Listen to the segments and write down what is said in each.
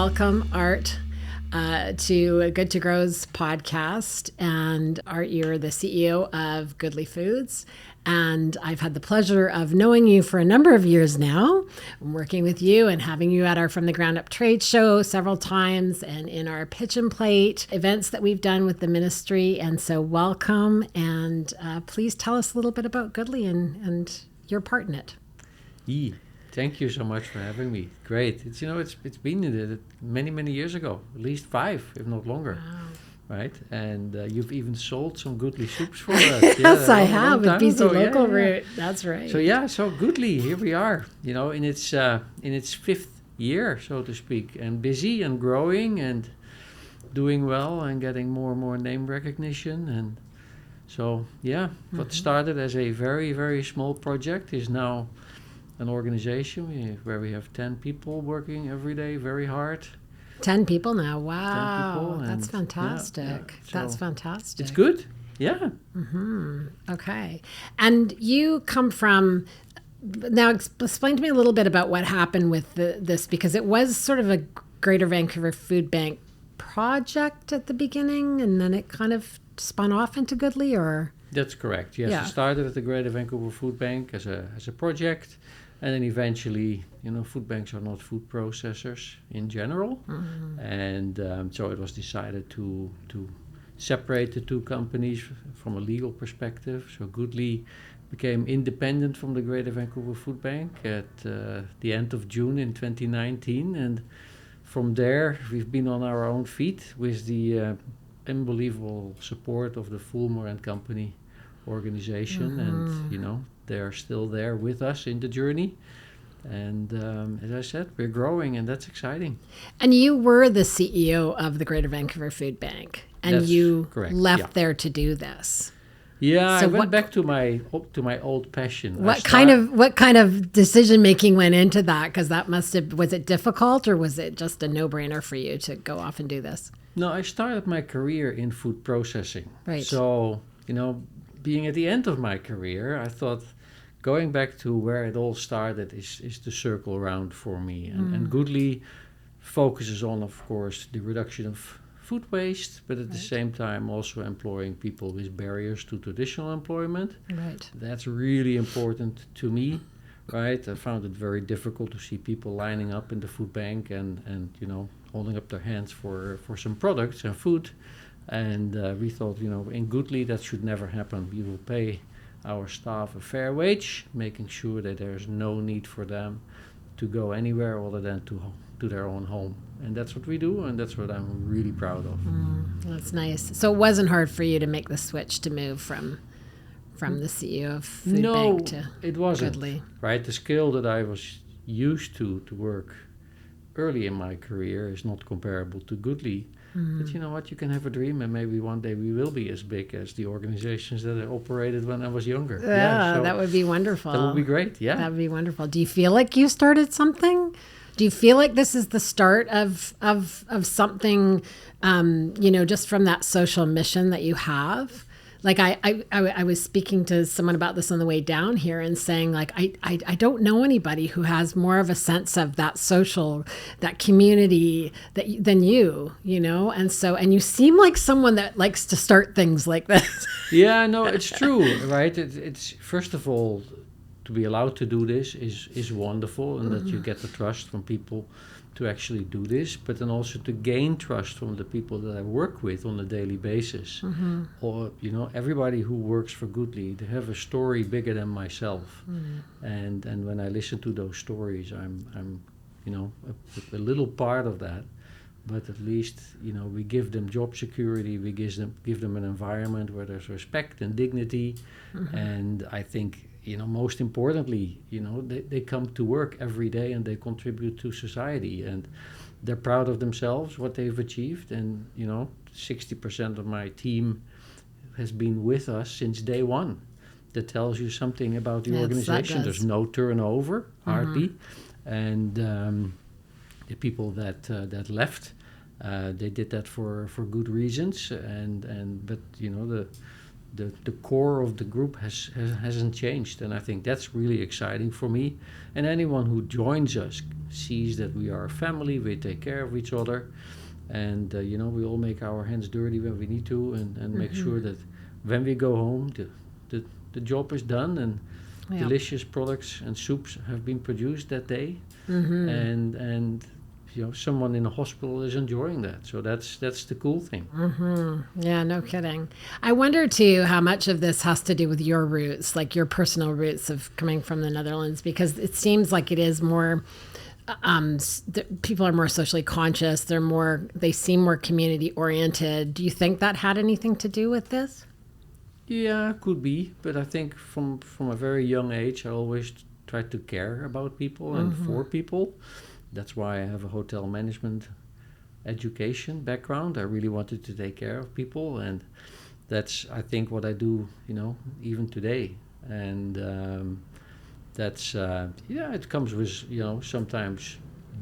welcome Aart to Good to Grow's podcast. And Aart, you're the CEO of Goodly Foods. And I've had the pleasure of knowing you for a number of years now. I'm working with you and having you at our From the Ground Up trade show several times and in our pitch and plate events that we've done with the ministry. And so welcome. And please tell us a little bit about Goodly and your part in it. Thank you so much for having me. Great. It's been many years ago, at least 5, if not longer. Wow. Right? And you've even sold some Goodly soups for us. Yes, I have with BC Local Route. That's right. So Goodly, here we are. In its 5th year, so to speak, and busy and growing and doing well and getting more and more name recognition. And so, what started as a very, very small project is now an organization where we have 10 people working every day very hard. 10 people now. Wow. 10 people, that's fantastic. So that's fantastic. It's good. Yeah. Okay. And you come from, now explain to me a little bit about what happened with this, because it was sort of a Greater Vancouver Food Bank project at the beginning, and then it kind of spun off into Goodly, or? That's correct. Yes, It started at the Greater Vancouver Food Bank as a project, and then eventually, food banks are not food processors in general, and so it was decided to separate the two companies from a legal perspective. So Goodly became independent from the Greater Vancouver Food Bank at the end of June in 2019, and from there we've been on our own feet with the unbelievable support of the Fulmer and Company organization, and they're still there with us in the journey. And as I said, we're growing, and that's exciting. And you were the CEO of the Greater Vancouver Food Bank, and that's you correct, left there to do this. Yeah, so I went back to my old passion. What kind of decision making went into that? Because was it difficult, or was it just a no-brainer for you to go off and do this? No, I started my career in food processing. Right. So being at the end of my career, I thought going back to where it all started is the circle around for me. And Goodly focuses on, of course, the reduction of food waste, but at the same time also employing people with barriers to traditional employment. Right. That's really important to me, right? I found it very difficult to see people lining up in the food bank and holding up their hands for some products and food. And we thought, in Goodly, that should never happen. We will pay our staff a fair wage, making sure that there's no need for them to go anywhere other than to their own home. And that's what we do, and that's what I'm really proud of. That's nice. So it wasn't hard for you to make the switch to move from the CEO of Food Bank to it wasn't. Goodly. Right, the skill that I was used to work early in my career is not comparable to Goodly. But you know what? You can have a dream, and maybe one day we will be as big as the organizations that I operated when I was younger. So that would be wonderful. That would be great, yeah. That would be wonderful. Do you feel like you started something? Do you feel like this is the start of something, just from that social mission that you have? Like I was speaking to someone about this on the way down here and saying, like, I don't know anybody who has more of a sense of that social, that community than you, and you seem like someone that likes to start things like this. Yeah, no, it's true, right? It's first of all, to be allowed to do this is wonderful, and that you get the trust from people to actually do this, but then also to gain trust from the people that I work with on a daily basis. Or, everybody who works for Goodly, they have a story bigger than myself. And when I listen to those stories, I'm a little part of that. But at least, we give them job security, we give them an environment where there's respect and dignity. And I think, most importantly, they come to work every day and they contribute to society, and they're proud of themselves, what they've achieved. And 60% of my team has been with us since day one. That tells you something about the organization. There's no turnover, hardly. And the people that left, they did that for good reasons. But the core of the group hasn't changed, and I think that's really exciting for me. And anyone who joins us sees that we are a family, we take care of each other, and we all make our hands dirty when we need to, and make sure that when we go home, the job is done, and delicious products and soups have been produced that day, and someone in a hospital is enjoying that. So that's the cool thing. Yeah, no kidding. I wonder too how much of this has to do with your roots, like your personal roots of coming from the Netherlands, because it seems like it is more. People are more socially conscious. They seem more community oriented. Do you think that had anything to do with this? Yeah, could be. But I think from a very young age, I always tried to care about people and for people. That's why I have a hotel management education background. I really wanted to take care of people, and that's, I think, what I do, even today. And that's, it comes with, sometimes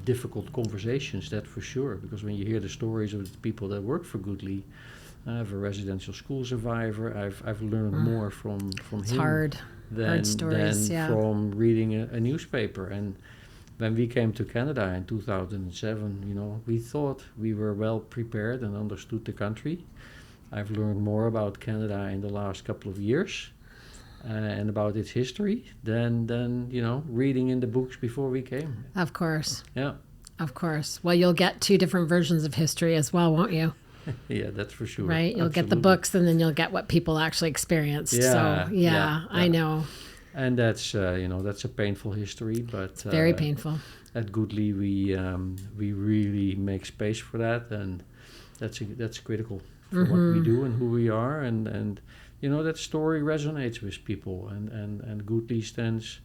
difficult conversations, that for sure, because when you hear the stories of the people that work for Goodly, I have a residential school survivor. I've learned more from it's him hard stories, than from reading a newspaper. And when we came to Canada in 2007, we thought we were well prepared and understood the country. I've learned more about Canada in the last couple of years and about its history than reading in the books before we came. Of course. Yeah. Of course. Well, you'll get two different versions of history as well, won't you? Yeah, that's for sure. Right? You'll Absolutely. get the books, and then you'll get what people actually experienced. Yeah, So, yeah, I know. And that's that's a painful history, but it's very painful. At Goodly, we really make space for that, and that's critical for what we do and who we are, and that story resonates with people, and Goodly stands,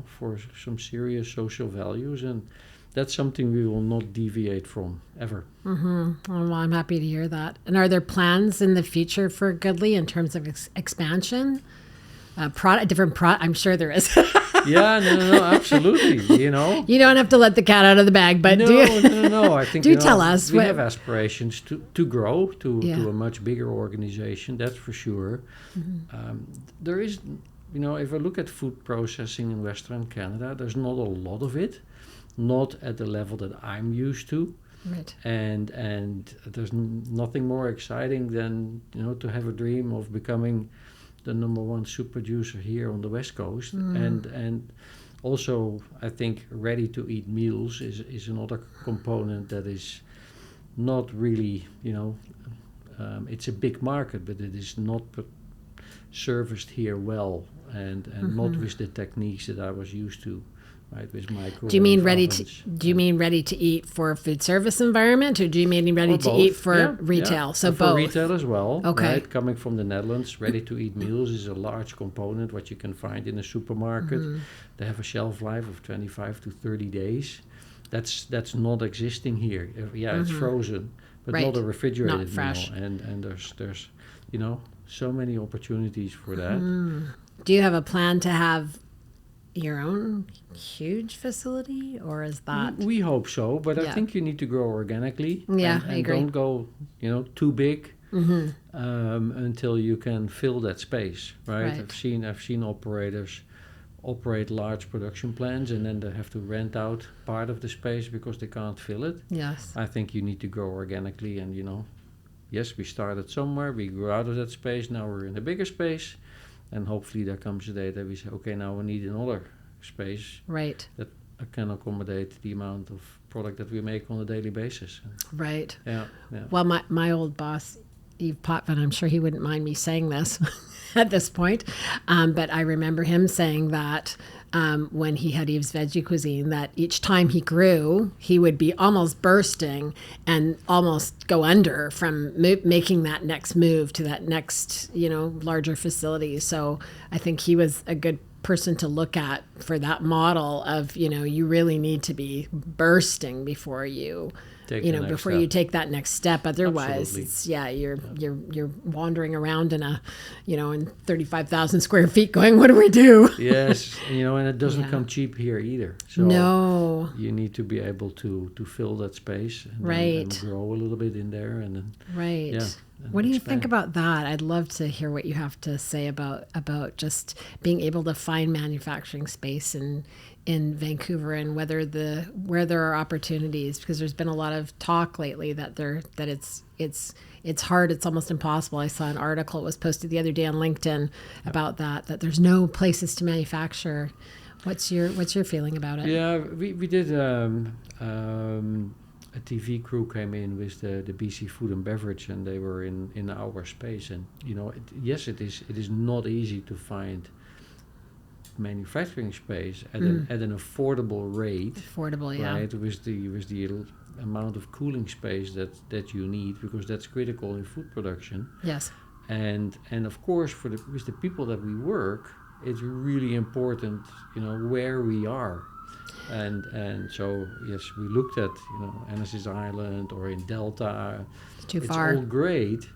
for some serious social values, and that's something we will not deviate from ever. Oh, well, I'm happy to hear that. And are there plans in the future for Goodly in terms of expansion? I'm sure there is. Yeah, no, absolutely. You don't have to let the cat out of the bag, but no. I think tell us. We have aspirations to grow to a much bigger organization. That's for sure. There is, if I look at food processing in Western Canada, there's not a lot of it, not at the level that I'm used to. Right. And there's nothing more exciting than to have a dream of becoming the number one soup producer here on the West Coast, and also I think ready to eat meals is another component that is not really it's a big market, but it is not serviced here well, and not with the techniques that I was used to. Right, with microwave do you mean ready to eat for a food service environment, or do you mean ready to eat for retail? So for both. Retail as well. Okay. Right? Coming from the Netherlands, ready to eat meals is a large component what you can find in a supermarket. They have a shelf life of 25 to 30 days. That's not existing here. It's frozen, but not a refrigerated not fresh. meal. And there's so many opportunities for that. Do you have a plan to have your own huge facility, or is that? We hope so, but I think you need to grow organically. Yeah, and I agree. Don't go, too big until you can fill that space. Right? I've seen operators operate large production plants, and then they have to rent out part of the space because they can't fill it. Yes. I think you need to grow organically, and yes, we started somewhere, we grew out of that space. Now we're in a bigger space. And hopefully there comes a day that we say, okay, now we need another space that can accommodate the amount of product that we make on a daily basis. Right. Yeah. Well, my old boss, Yves Potvin, I'm sure he wouldn't mind me saying this at this point, but I remember him saying that when he had Yves Veggie Cuisine, that each time he grew, he would be almost bursting and almost go under from making that next move to that next, larger facility. So I think he was a good person to look at for that model of, you really need to be bursting before you you take that next step. Otherwise, it's, you're wandering around in in 35,000 square feet going, what do we do? Yes, and it doesn't come cheap here either. So no, you need to be able to fill that space and, and grow a little bit in there, and then, and What do you think expand. about that? I'd love to hear what you have to say about just being able to find manufacturing space in Vancouver, and where there are opportunities, because there's been a lot of talk lately that it's hard, it's almost impossible. I saw an article, it was posted the other day on LinkedIn about that there's no places to manufacture. What's your feeling about it? Yeah, we did a TV crew came in with the BC Food and Beverage, and they were in our space. And yes, it is not easy to find manufacturing space at an affordable rate. Affordable, yeah. Right, with the amount of cooling space that you need, because that's critical in food production. Yes. And of course, with the people that we work, it's really important, where we are. And so yes, we looked at Annacis Island or in Delta. It's too it's far. all great,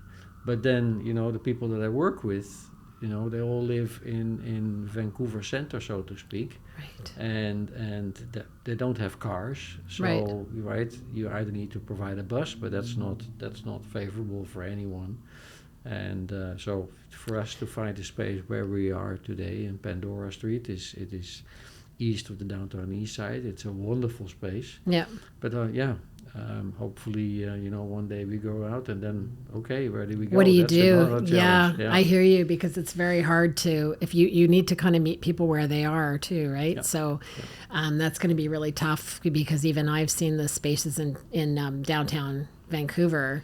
but then the people that I work with, they all live in Vancouver Center, so to speak. Right. And they don't have cars, so right, you either need to provide a bus, but that's not favorable for anyone. And so for us to find a space where we are today in Pandora Street, it is east of the downtown east side. It's a wonderful space. Yeah. But hopefully, one day we go out and then, okay, where do we go? What do you That's do? another Yeah, challenge. I hear you, because it's very hard to, if you need to kind of meet people where they are too, right? Yeah. So that's going to be really tough, because even I've seen the spaces in downtown Vancouver,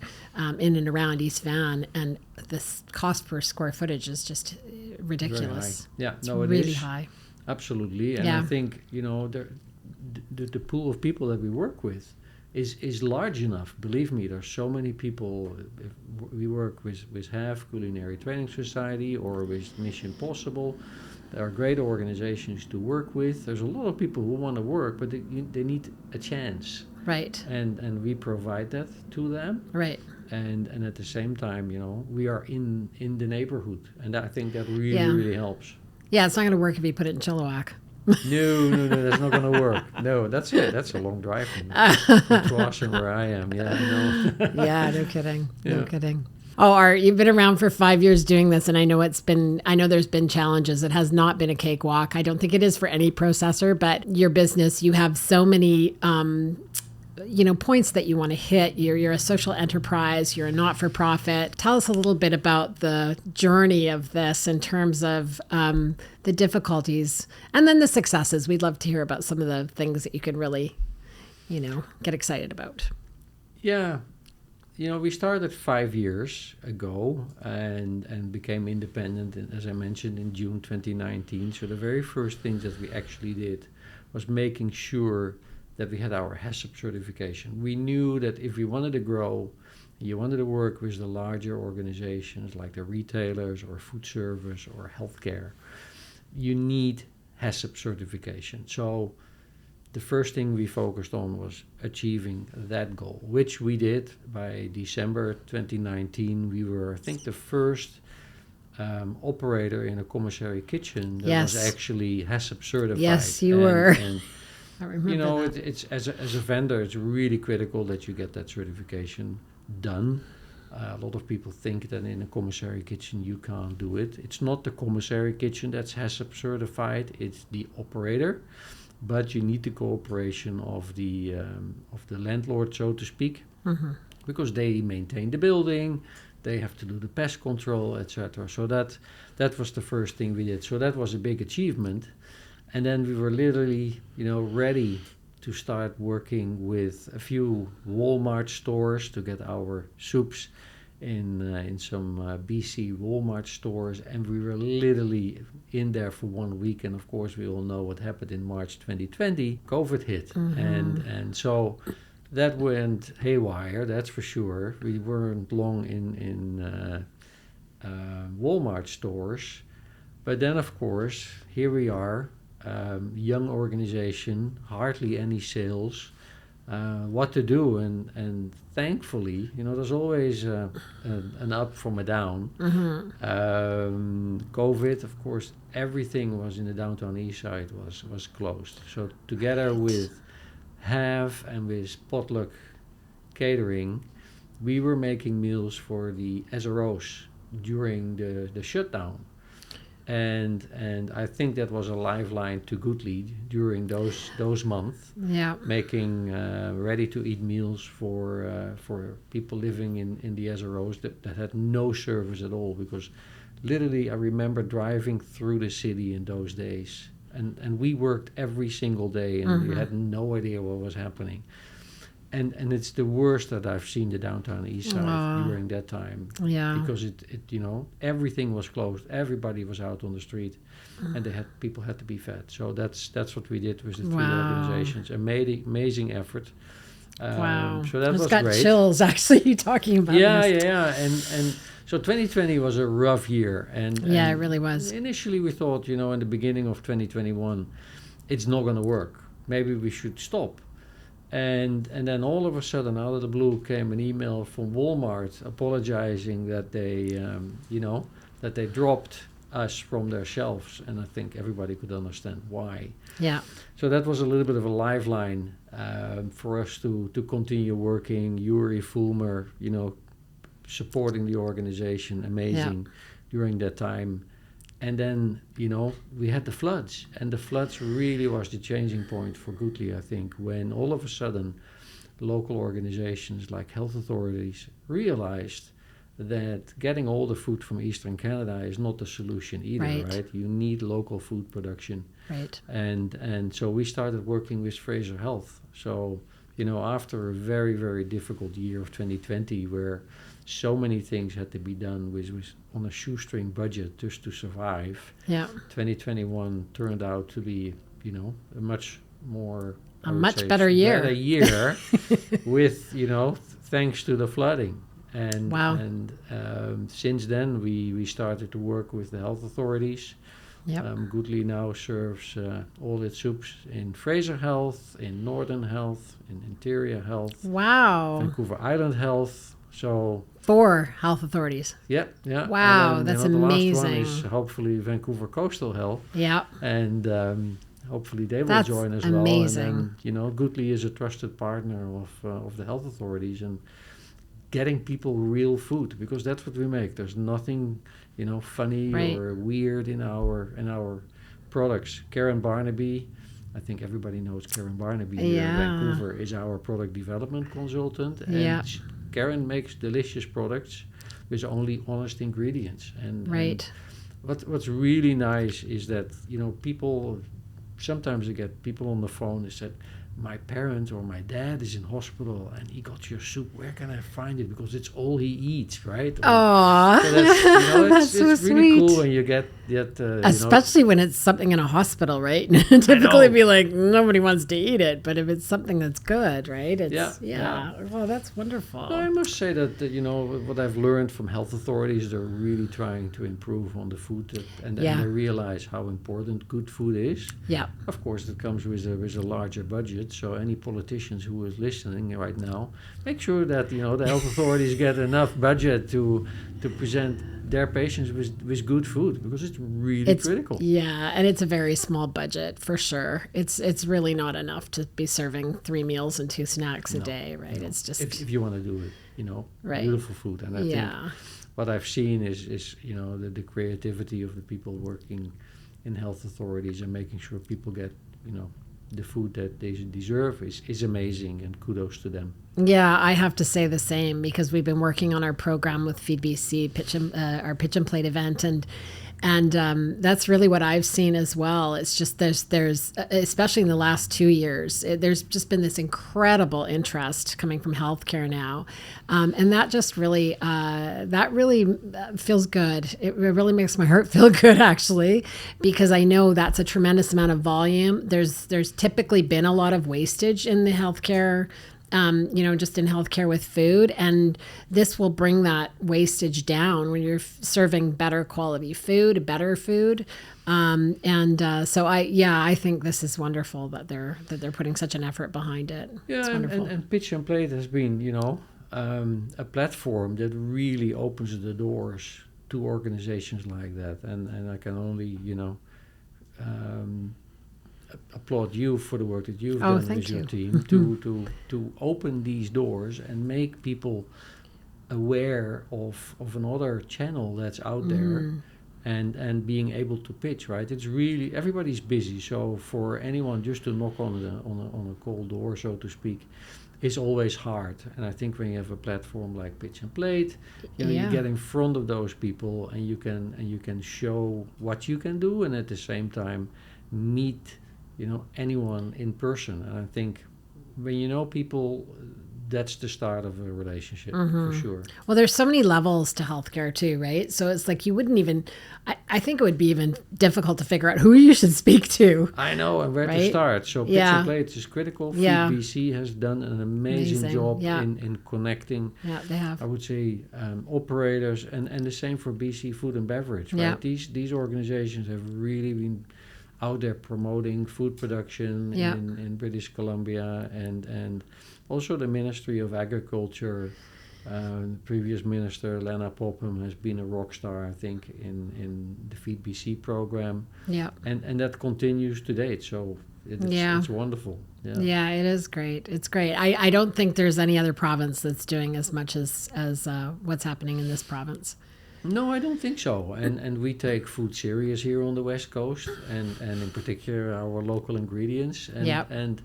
in and around East Van, and the cost per square footage is just ridiculous. Yeah, It's no, it really is. high. Absolutely. And Yeah. I think, the pool of people that we work with is large enough. Believe me, there's so many people. We work with HAF, Culinary Training Society, or with Mission Possible. There are great organizations to work with. There's a lot of people who want to work, but they need a chance. Right. And we provide that to them. Right. And at the same time, we are in the neighborhood. And I think that really, Yeah. really helps. Yeah, it's not going to work if you put it in Chilliwack. No, that's not going to work. No, that's a long drive from Tuassen, where I am. Yeah, I know. Yeah, no kidding. No Yeah. kidding. Oh, Art, you've been around for 5 years doing this, and I know there's been challenges. It has not been a cakewalk. I don't think it is for any processor, but your business, you have so many points that you want to hit. You're a social enterprise, you're a not-for-profit. Tell us a little bit about the journey of this in terms of the difficulties and then the successes. We'd love to hear about some of the things that you can really, get excited about. Yeah. We started 5 years ago and became independent, as I mentioned, in June 2019. So the very first thing that we actually did was making sure that we had our Hess certification. We knew that if we wanted to grow, you wanted to work with the larger organizations like the retailers or food service or healthcare, you need Hess certification. So the first thing we focused on was achieving that goal, which we did. By December 2019. We were, I think, the first operator in a commissary kitchen that was actually Hess certified. Yes, you were. And I remember that. it's as a vendor, it's really critical that you get that certification done. A lot of people think that in a commissary kitchen you can't do it. It's not the commissary kitchen that's Hess certified; it's the operator. But you need the cooperation of the landlord, so to speak, because they maintain the building, they have to do the pest control, etc. So that was the first thing we did. So that was a big achievement. And then we were literally, ready to start working with a few Walmart stores to get our soups in some BC Walmart stores. And we were literally in there for 1 week. And of course, we all know what happened in March 2020. COVID hit. And so that went haywire, that's for sure. We weren't long in Walmart stores. But then, of course, here we are. Young organization, hardly any sales, what to do, and thankfully, there's always an up from a down. COVID, of course, everything was in the downtown east side was closed. So together with HAF and with Potluck Catering, we were making meals for the SROs during the shutdown. And I think that was a lifeline to Goodly during those months, Yeah. making ready to eat meals for people living in the SROs that had no service at all, because literally I remember driving through the city in those days, and we worked every single day, and we had no idea what was happening. And it's the worst that I've seen the downtown east side during that time. Yeah. Because it everything was closed. Everybody was out on the street, and people had to be fed. So that's what we did with the three organizations. Amazing effort. Wow. So that was It's got great. chills actually talking about this. Yeah. And so 2020 was a rough year. And it really was. Initially we thought, in the beginning of 2021, it's not going to work. Maybe we should stop. And then all of a sudden, out of the blue, came an email from Walmart apologizing that they dropped us from their shelves, and I think everybody could understand why. Yeah. So that was a little bit of a lifeline for us to continue working. Yuri Fulmer, supporting the organization, amazing during that time. And then, we had the floods. And the floods really was the changing point for Goodly, I think, when all of a sudden local organizations like health authorities realized that getting all the food from Eastern Canada is not the solution either, right? You need local food production. Right. And so we started working with Fraser Health. So, after a very, very difficult year of 2020, where so many things had to be done with on a shoestring budget just to survive. Yeah. 2021 turned out to be, a much more better year. Better year with, thanks to the flooding. And and since then we started to work with the health authorities. Yep. Goodly now serves all its soups in Fraser Health, in Northern Health, in Interior Health. Wow. Vancouver Island Health. So 4 health authorities. Yeah. Wow, that's amazing. The last one is hopefully Vancouver Coastal Health. Yeah. And hopefully they will join as well. Amazing. And then, Goodly is a trusted partner of the health authorities and getting people real food, because that's what we make. There's nothing, funny or weird in our products. Karen Barnaby, I think everybody knows Karen Barnaby here in Vancouver, is our product development consultant. And Karen makes delicious products with only honest ingredients. And what's really nice is that, people, sometimes I get people on the phone that said, my parent or my dad is in hospital and he got your soup. Where can I find it? Because it's all he eats, right? Oh, so that's so it's really sweet. cool when you get especially when it's something in a hospital, right? Typically, be like nobody wants to eat it, but if it's something that's good, right? It's, Well, that's wonderful. No, I must say that what I've learned from health authorities, they're really trying to improve on the food, and they realize how important good food is. Yeah. Of course, it comes with a larger budget. So any politicians who is listening right now, make sure that the health authorities get enough budget to present their patients with good food, because it's really critical. Yeah, and it's a very small budget for sure. It's really not enough to be serving 3 meals and 2 snacks a day, right? No. It's just if you want to do it, beautiful food. And I think what I've seen is the creativity of the people working in health authorities and making sure people get the food that they deserve is amazing, and kudos to them. Yeah, I have to say the same, because we've been working on our program with Feed BC, our Pitch and Plate event, and that's really what I've seen as well. It's just there's especially in the last 2 years, there's just been this incredible interest coming from healthcare now, and that just really feels good. It really makes my heart feel good, actually, because I know that's a tremendous amount of volume. There's typically been a lot of wastage in the healthcare. Just in healthcare with food, and this will bring that wastage down when you're serving better quality food, better food, so I think this is wonderful that they're putting such an effort behind it. Yeah, it's wonderful. And Pitch and Plate has been a platform that really opens the doors to organizations like that, and I can only applaud you for the work that you've done with your team to open these doors and make people aware of another channel that's out there, and being able to pitch, right? It's really, everybody's busy, so for anyone just to knock on a cold door, so to speak, is always hard. And I think when you have a platform like Pitch and Plate, you get in front of those people, and you can show what you can do, and at the same time meet anyone in person. And I think when you know people, that's the start of a relationship, for sure. Well, there's so many levels to healthcare too, right? So it's like you wouldn't even, I think it would be even difficult to figure out who you should speak to. I know, and where to start. So Pitch and Plate is critical. Feed BC has done an amazing job in connecting, they have. I would say, operators, and the same for BC Food and Beverage, right? These organizations have really been out there promoting food production in British Columbia, and also the Ministry of Agriculture. Previous minister Lena Popham has been a rock star, I think, in the Feed BC program. Yeah, and that continues to date. So it's wonderful. Yeah, it is great. It's great. I don't think there's any other province that's doing as much as what's happening in this province. No, I don't think so. And we take food serious here on the West Coast, and in particular our local ingredients. And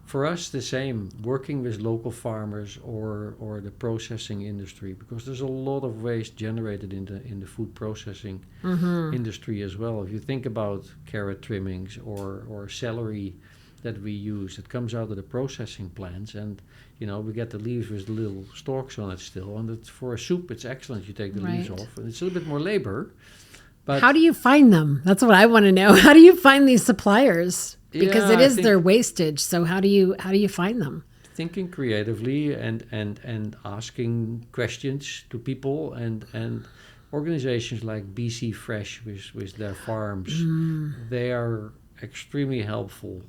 for us, the same, working with local farmers or the processing industry, because there's a lot of waste generated in the food processing industry as well. If you think about carrot trimmings or celery that we use, it comes out of the processing plants, and we get the leaves with the little stalks on it still, and for a soup it's excellent. You take the leaves off, and it's a little bit more labor. But how do you find them? That's what I want to know. How do you find these suppliers? Because it is their wastage. So how do you find them? Thinking creatively and asking questions to people, and organizations like BC Fresh with their farms, they are extremely helpful.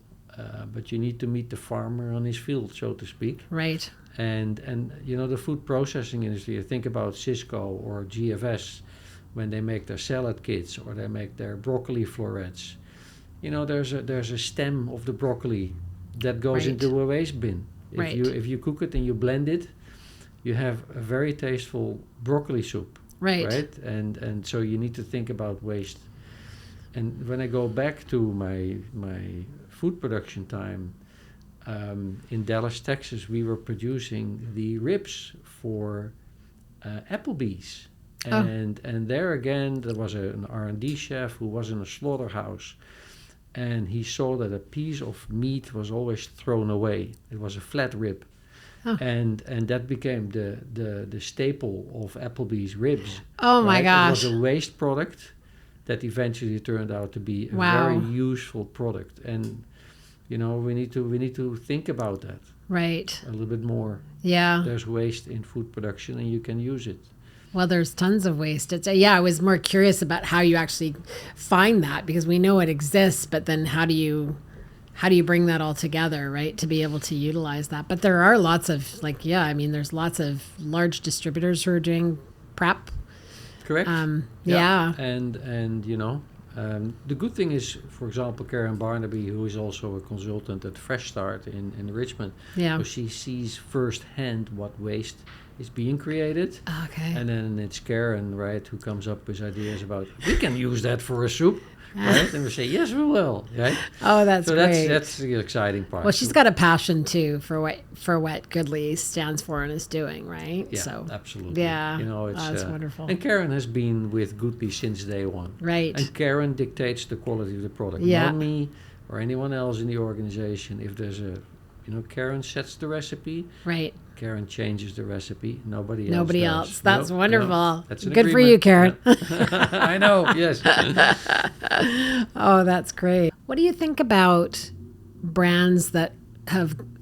But you need to meet the farmer on his field, so to speak. Right. And the food processing industry, you think about Cisco or GFS, when they make their salad kits or they make their broccoli florets. There's a stem of the broccoli that goes into a waste bin. If you cook it and you blend it, you have a very tasteful broccoli soup. Right. And so you need to think about waste. And when I go back to my food production time, in Dallas, Texas, we were producing the ribs for Applebee's. And there again, there was an R&D chef who was in a slaughterhouse, and he saw that a piece of meat was always thrown away. It was a flat rib. And that became the staple of Applebee's ribs. Oh my gosh. It was a waste product that eventually turned out to be a very useful product. And we need to think about that a little bit more. Yeah, there's waste in food production, and you can use it. Well, there's tons of waste. I was more curious about how you actually find that, because we know it exists, but then how do you bring that all together, right, to be able to utilize that? But there are lots of there's lots of large distributors who are doing prep. Correct. And the good thing is, for example, Karen Barnaby, who is also a consultant at Fresh Start in Richmond, so she sees firsthand what waste is being created. Okay. And then it's Karen, right, who comes up with ideas about, we can use that for a soup, right? And we say, yes, we will, right? Oh, that's great. That's the exciting part. Well, she's got a passion too for what Goodly stands for and is doing, right? Yeah, so, absolutely. Yeah, it's that's wonderful. And Karen has been with Goodly since day one. Right. And Karen dictates the quality of the product. Not me or anyone else in the organization. If there's Karen sets the recipe. Right. Karen changes the recipe. Nobody else. That's wonderful. No, that's good agreement. For you, Karen. I know. Yes. Oh, that's great. What do you think about brands that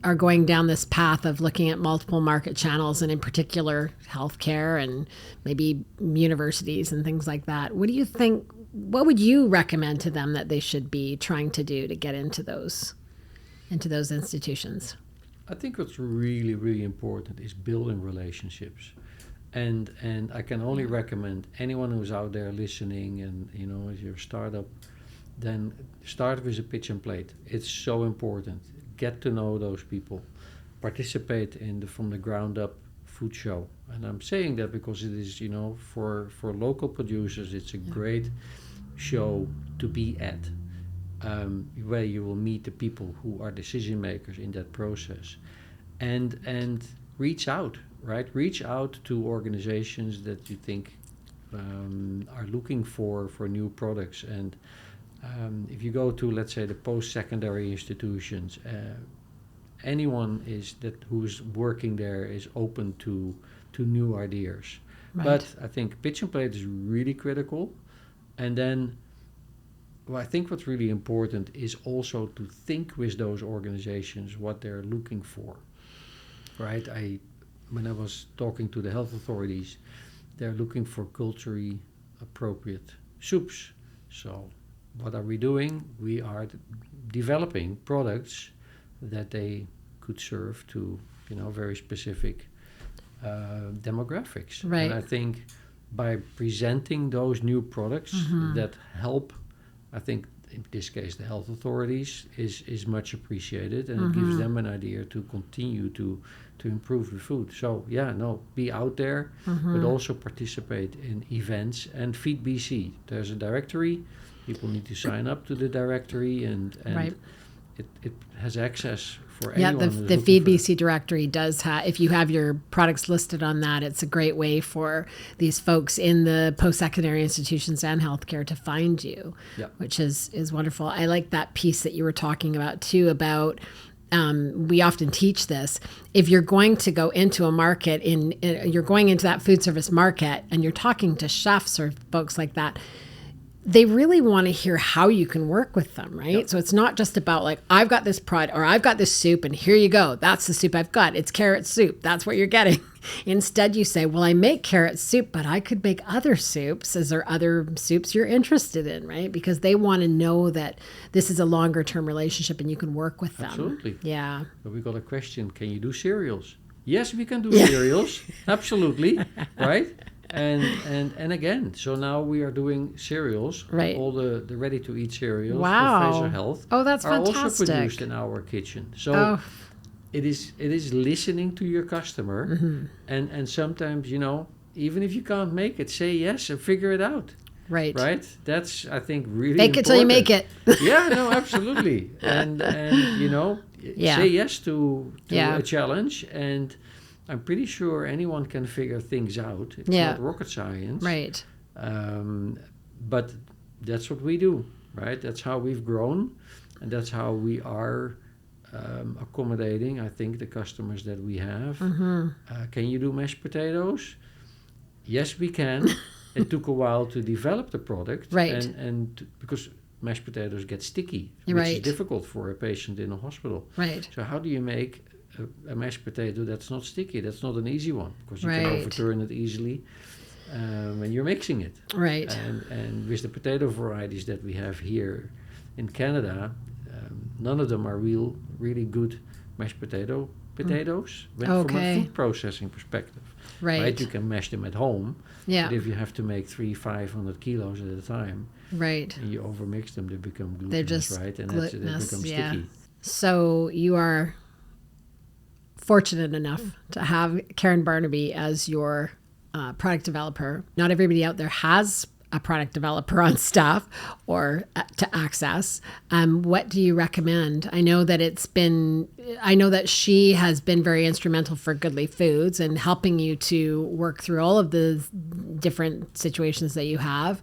are going down this path of looking at multiple market channels, and in particular healthcare and maybe universities and things like that? What do you think? What would you recommend to them that they should be trying to do to get into those institutions? I think what's really, really important is building relationships. And I can only recommend anyone who's out there listening, and if you're a startup, then start with a Pitch and Plate. It's so important. Get to know those people. Participate from the ground up food show. And I'm saying that because it is, for local producers, it's a great show to be at, where you will meet the people who are decision makers in that process, and reach out, right? Reach out to organizations that you think are looking for new products. And if you go to, let's say, the post-secondary institutions, anyone who's working there is open to new ideas. Right. But I think pitch and plate is really critical. And then, I think what's really important is also to think with those organizations what they're looking for, right? When I was talking to the health authorities, they're looking for culturally appropriate soups. So what are we doing? We are developing products that they could serve to, very specific demographics. Right. And I think by presenting those new products that help, I think in this case the health authorities, is much appreciated, and it gives them an idea to continue to improve the food. So be out there, but also participate in events and Feed BC. There's a directory. People need to sign up to the directory, and Right. it has access for Yeah, anyone. the Feed BC directory does have, if you have your products listed on that, it's a great way for these folks in the post-secondary institutions and healthcare to find you, which is wonderful. I like that piece that you were talking about too, about we often teach this. If you're going to go into a market, you're going into that food service market and you're talking to chefs or folks like that, they really want to hear how you can work with them, right? Yep. So it's not just about like, I've got this product or I've got this soup and here you go. That's the soup I've got. It's carrot soup. That's what you're getting. Instead, you say, well, I make carrot soup, but I could make other soups. Is there other soups you're interested in, right? Because they want to know that this is a longer term relationship and you can work with them. Absolutely. Yeah. But we got a question. Can you do cereals? Yes, we can do cereals. Absolutely. Right? And again, so now we are doing cereals. Right. All the ready-to-eat cereals for Fraser Health that's are fantastic. also produced in our kitchen. So it is listening to your customer, and sometimes, even if you can't make it, say yes and figure it out. Right. Right? That's, I think, really Fake important. it till you make it. Yeah, no, absolutely. And say yes to a challenge, and I'm pretty sure anyone can figure things out. It's not rocket science. Right. But that's what we do, right? That's how we've grown, and that's how we are accommodating, I think, the customers that we have. Can you do mashed potatoes? Yes, we can. It took a while to develop the product. Right. And because mashed potatoes get sticky, which is difficult for a patient in a hospital. Right. So how do you make a mashed potato that's not sticky? That's not an easy one, because you can overturn it easily when you're mixing it. Right. And with the potato varieties that we have here in Canada, none of them are really good mashed potatoes from a food processing perspective. Right. You can mash them at home. Yeah. But if you have to make 500 kilos at a time, and you overmix them, they become glutinous, right? And they become sticky. So you are fortunate enough to have Karen Barnaby as your product developer. Not everybody out there has a product developer on staff or to access. What do you recommend? I know that she has been very instrumental for Goodly Foods and helping you to work through all of the different situations that you have.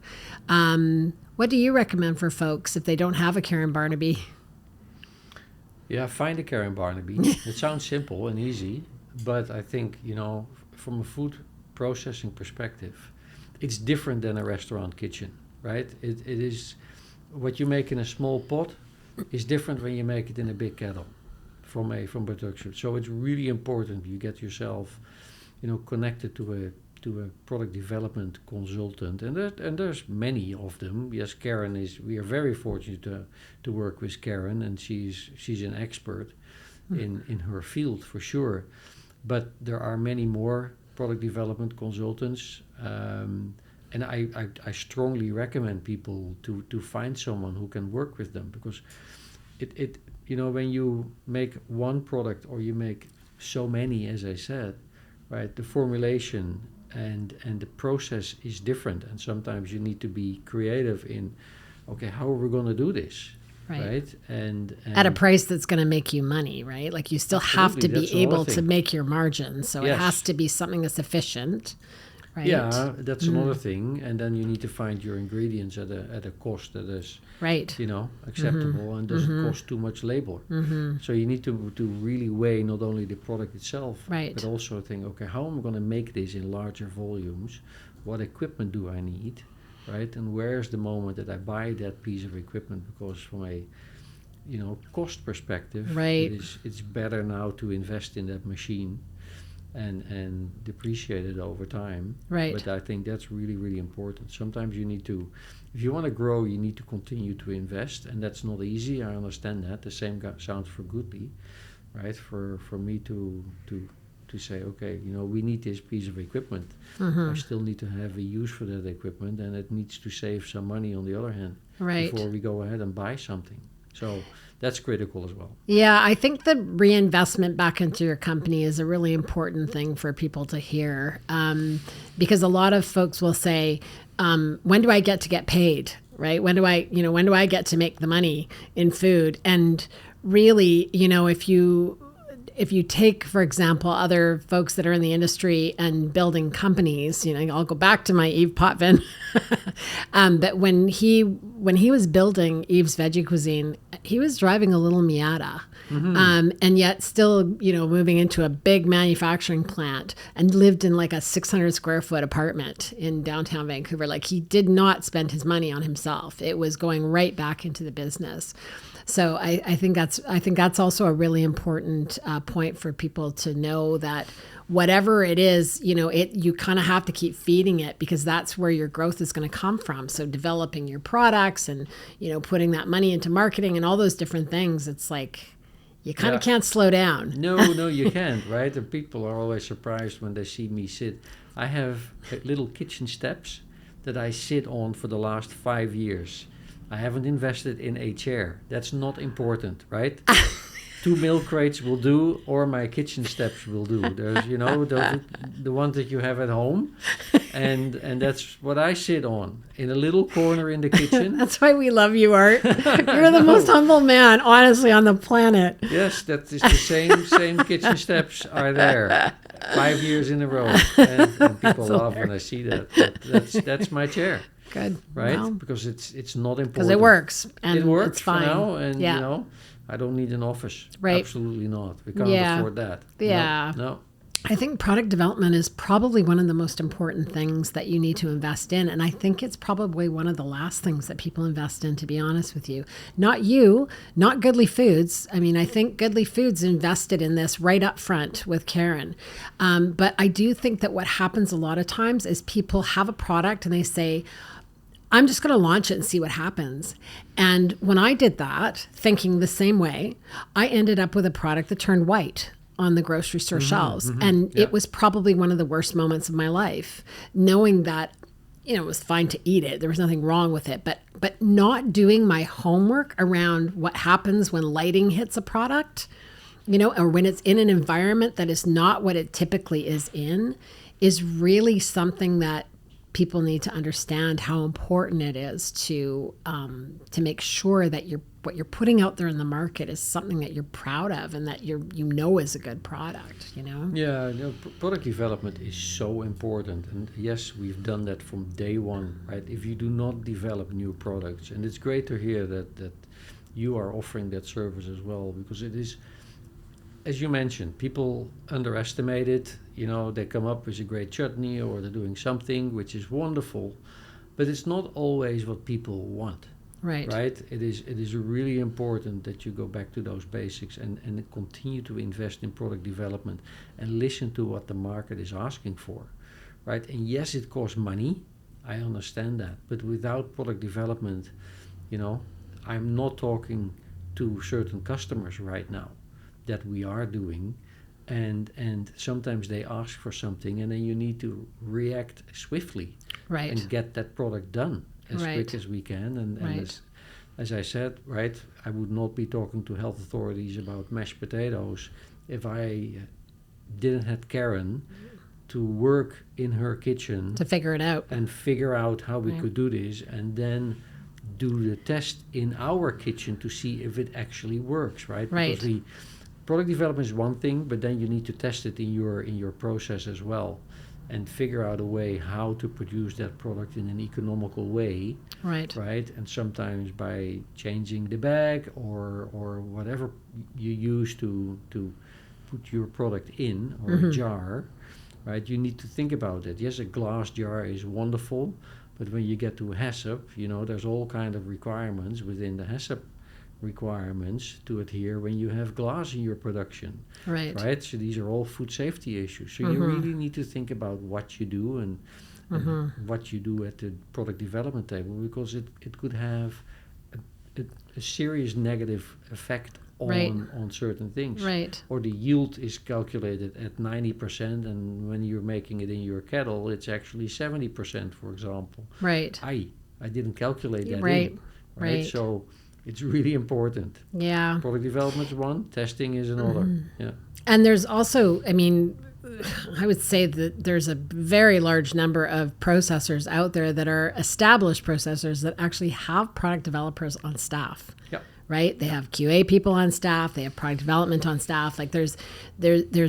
What do you recommend for folks if they don't have a Karen Barnaby? Yeah, find a Karen Barnaby. It sounds simple and easy, but I think, from a food processing perspective, it's different than a restaurant kitchen, right? It is what you make in a small pot is different when you make it in a big kettle from production. So it's really important you get yourself, connected to a product development consultant, and there's many of them. Yes, we are very fortunate to work with Karen, and she's an expert in her field for sure. But there are many more product development consultants, and I strongly recommend people to find someone who can work with them, because it when you make one product or you make so many, as I said, right? The formulation and the process is different, and sometimes you need to be creative in, okay, how are we going to do this, right? And at a price that's going to make you money, right? Like you still have to be able to make your margin, so it has to be something that's efficient. Right. Yeah, that's another thing, and then you need to find your ingredients at a cost that is, acceptable and doesn't cost too much labor. So you need to really weigh not only the product itself, but also think, okay, how am I going to make this in larger volumes? What equipment do I need, right? And where's the moment that I buy that piece of equipment? Because from a cost perspective, it's better now to invest in that machine and depreciate it over time. Right. But I think that's really, really important. Sometimes you need to, if you want to grow, you need to continue to invest, and that's not easy. I understand that. The same sounds for Goodly, right? For me to say, okay, we need this piece of equipment. I still need to have a use for that equipment, and it needs to save some money on the other hand before we go ahead and buy something. So that's critical as well. Yeah, I think the reinvestment back into your company is a really important thing for people to hear, because a lot of folks will say, when do I get paid, right? When do I get to make the money in food? And really, if you take, for example, other folks that are in the industry and building companies, I'll go back to my Yves Potvin, but when he was building Yves Veggie Cuisine, he was driving a little Miata, and yet still, moving into a big manufacturing plant, and lived in like a 600 square foot apartment in downtown Vancouver. Like, he did not spend his money on himself. It was going right back into the business. So I think that's also a really important point for people to know, that whatever it is, you kind of have to keep feeding it, because that's where your growth is going to come from. So developing your products and, putting that money into marketing and all those different things, it's like you kind of can't slow down. No, you can't, right? And people are always surprised when they see me sit. I have little kitchen steps that I sit on for the last 5 years. I haven't invested in a chair. That's not important, right? 2 milk crates will do, or my kitchen steps will do. There's, those, the ones that you have at home, and that's what I sit on in a little corner in the kitchen. That's why we love you, Art. You're the most humble man, honestly, on the planet. Yes, that is the same kitchen steps are there 5 years in a row, and people laugh when I see that. But that's my chair. Good. Right? Well, because it's not important. Because it works. And it works it's fine. For now. And, I don't need an office. Right. Absolutely not. We can't afford that. Yeah. No. I think product development is probably one of the most important things that you need to invest in. And I think it's probably one of the last things that people invest in, to be honest with you. Not you, not Goodly Foods. I mean, I think Goodly Foods invested in this right up front with Karen. But I do think that what happens a lot of times is people have a product and they say, I'm just going to launch it and see what happens. And when I did that, thinking the same way, I ended up with a product that turned white on the grocery store shelves. And it was probably one of the worst moments of my life, knowing that, it was fine to eat it. There was nothing wrong with it, but not doing my homework around what happens when lighting hits a product, or when it's in an environment that is not what it typically is really something that people need to understand, how important it is to make sure that what you're putting out there in the market is something that you're proud of and that is a good product. Yeah, product development is so important, and yes, we've done that from day one, right? If you do not develop new products, and it's great to hear that you are offering that service as well, because it is, as you mentioned, people underestimate it. They come up with a great chutney, or they're doing something which is wonderful, but it's not always what people want. Right. It is really important that you go back to those basics and continue to invest in product development and listen to what the market is asking for. Right? And yes, it costs money. I understand that. But without product development, I'm not talking to certain customers right now that we are doing, and sometimes they ask for something, and then you need to react swiftly and get that product done as quick as we can. And as I said, I would not be talking to health authorities about mashed potatoes if I didn't have Karen to work in her kitchen To figure it out. and figure out how we Right. could do this, and then do the test in our kitchen to see if it actually works, right? Right. Because product development is one thing, but then you need to test it in your process as well, and figure out a way how to produce that product in an economical way, Right. right? And sometimes by changing the bag or whatever you use to put your product in, or a jar, right? You need to think about it. Yes, a glass jar is wonderful, but when you get to Hess, there's all kind of requirements within the Hess requirements to adhere when you have glass in your production, Right. right? So these are all food safety issues. So you really need to think about what you do and what you do at the product development table, because it could have a serious negative effect on certain things. Right. Or the yield is calculated at 90%, and when you're making it in your kettle, it's actually 70%, for example. Right. I didn't calculate that Right. in. Right. So it's really important. Yeah. Product development is one, testing is another. Yeah. And there's also, I mean, I would say that there's a very large number of processors out there that are established processors that actually have product developers on staff. Yeah. Right? They have QA people on staff. They have product development on staff. Like there's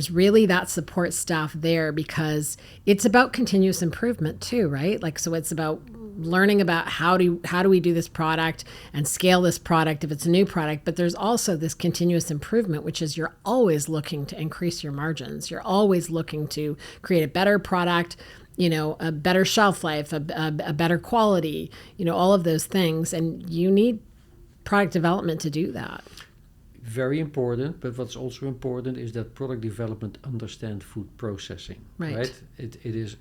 really that support staff there, because it's about continuous improvement too, right? Like, so it's about learning about how do we do this product and scale this product if it's a new product. But there's also this continuous improvement, which is you're always looking to increase your margins. You're always looking to create a better product, a better shelf life, a better quality, all of those things. And you need product development to do that. Very important, but what's also important is that product development understand food processing. Right. It is,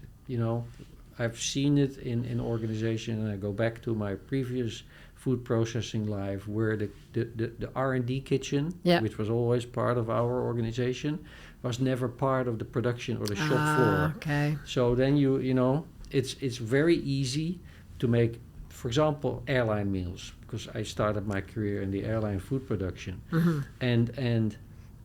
I've seen it in organization, and I go back to my previous food processing life, where the R&D kitchen, which was always part of our organization, was never part of the production or the shop floor. Okay. So then it's very easy to make, for example, airline meals, because I started my career in the airline food production. And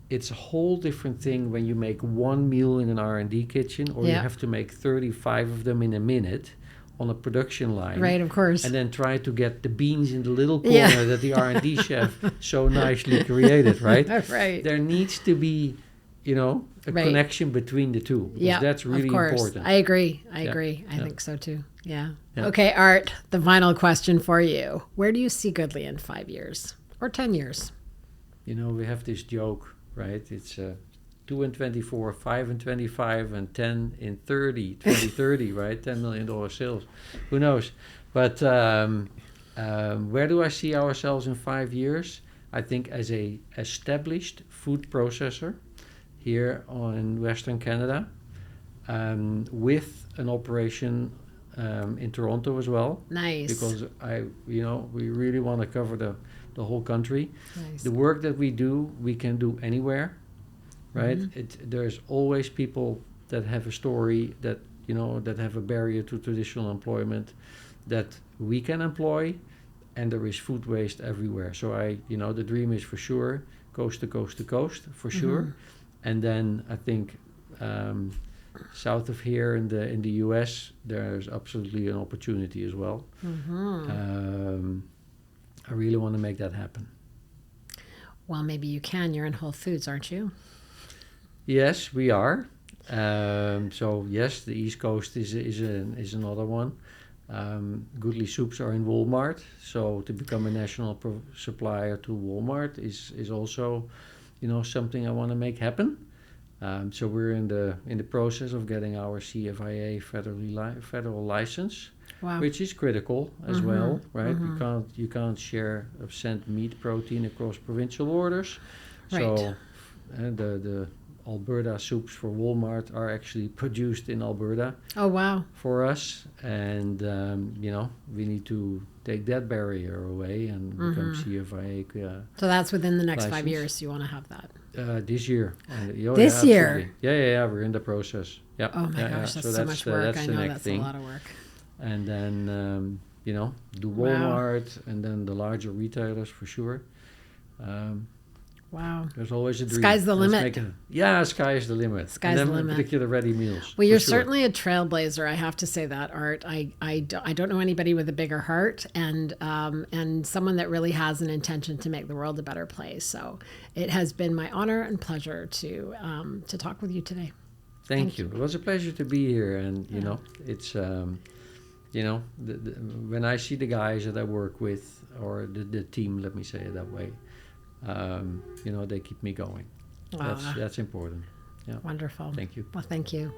it's a whole different thing when you make one meal in an R&D kitchen, or you have to make 35 of them in a minute on a production line. Right, of course. And then try to get the beans in the little corner that the R&D chef so nicely created, right? Right. There needs to be, a connection between the two. Yeah, that's really of course. important. I agree. I think so too. Yeah. Okay, Art, the final question for you. Where do you see Goodly in 5 years or 10 years? We have this joke, right? It's 2 in 24, 5 in 25, and 10 in 2030, right? $10 million sales. Who knows? But where do I see ourselves in 5 years? I think as a established food processor here in Western Canada, with an operation in Toronto as well. Nice. Because we really want to cover the whole country. Nice. The work that we do, we can do anywhere, right? There's always people that have a story that have a barrier to traditional employment that we can employ, and there is food waste everywhere. So the dream is for sure coast to coast to coast, for sure. And then I think south of here in the US, there's absolutely an opportunity as well. I really want to make that happen. Well, maybe you can. You're in Whole Foods, aren't you? Yes, we are. So yes, the East Coast is another one. Goodly Soups are in Walmart, so to become a national supplier to Walmart is also, something I want to make happen. So we're in the process of getting our CFIA federal license, which is critical as well, right? You can't share a cent meat protein across provincial borders. Right. So the Alberta soups for Walmart are actually produced in Alberta. Oh, wow. For us, and we need to take that barrier away and become CFIA. So that's within the next license. 5 years. You want to have that. This year. This year? Yeah, we're in the process. Yeah. Oh my gosh, that's so much work. I know that's a lot of work. And then do Walmart, and then the larger retailers for sure. Wow. There's always a dream. Sky's the Let's limit. make it- yeah, sky is the limit. Sky's and the then limit. in particular ready meals. Well, you're for sure. certainly a trailblazer. I have to say that, Art. I don't know anybody with a bigger heart and someone that really has an intention to make the world a better place. So it has been my honor and pleasure to talk with you today. Thank you. It was a pleasure to be here, and you know, it's when I see the guys that I work with or the team, let me say it that way, they keep me going. That's important. Yeah. Wonderful. Thank you. Well, thank you.